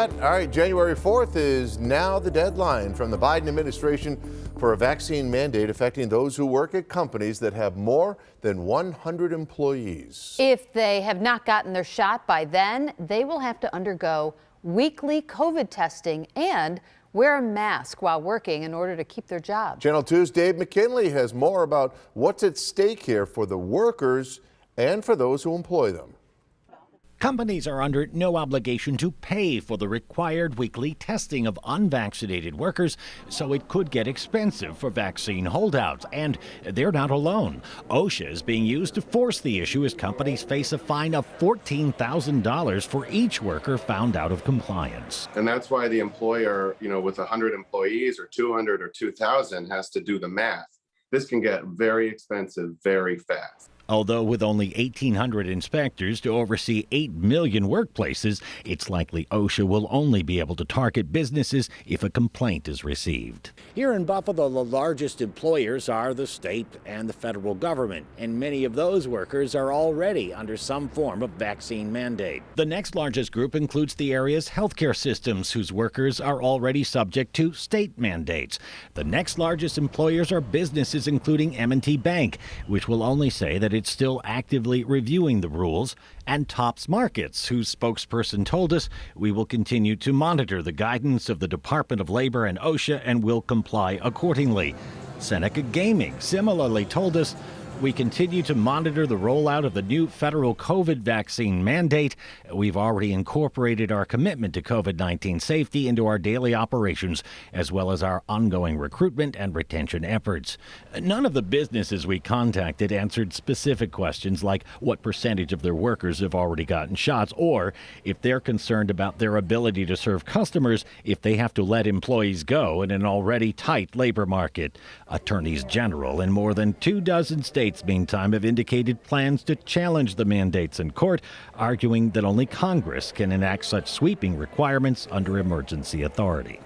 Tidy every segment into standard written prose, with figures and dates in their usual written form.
All right, January 4th is now the deadline from the Biden administration for a vaccine mandate affecting those who work at companies that have more than 100 employees. If they have not gotten their shot by then, they will have to undergo weekly COVID testing and wear a mask while working in order to keep their job. Channel 2's Dave McKinley has more about what's at stake here for the workers and for those who employ them. Companies are under no obligation to pay for the required weekly testing of unvaccinated workers, so it could get expensive for vaccine holdouts. And they're not alone. OSHA is being used to force the issue as companies face a fine of $14,000 for each worker found out of compliance. And that's why the employer, with 100 employees or 200 or 2,000 has to do the math. This can get very expensive very fast. Although with only 1,800 inspectors to oversee 8 million workplaces, it's likely OSHA will only be able to target businesses if a complaint is received. Here in Buffalo, the largest employers are the state and the federal government, and many of those workers are already under some form of vaccine mandate. The next largest group includes the area's healthcare systems, whose workers are already subject to state mandates. The next largest employers are businesses including M&T Bank, which will only say that it's still actively reviewing the rules, and Tops Markets, whose spokesperson told us, "We will continue to monitor the guidance of the Department of Labor and OSHA and will comply accordingly." Seneca Gaming similarly told us, "We continue to monitor the rollout of the new federal COVID vaccine mandate. We've already incorporated our commitment to COVID-19 safety into our daily operations, as well as our ongoing recruitment and retention efforts." None of the businesses we contacted answered specific questions like what percentage of their workers have already gotten shots, or if they're concerned about their ability to serve customers if they have to let employees go in an already tight labor market. Attorneys general in more than 24 states meantime have indicated plans to challenge the mandates in court, arguing that only Congress can enact such sweeping requirements under emergency authority.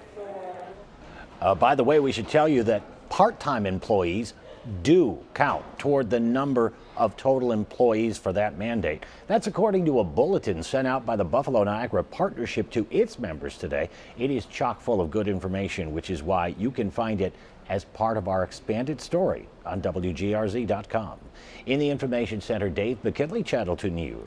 By the way, we should tell you that part-time employees do count toward the number of total employees for that mandate. That's according to a bulletin sent out by the Buffalo-Niagara Partnership to its members today. It is chock full of good information, which is why you can find it as part of our expanded story on WGRZ.com. In the Information Center, Dave McKinley, Channel 2 News.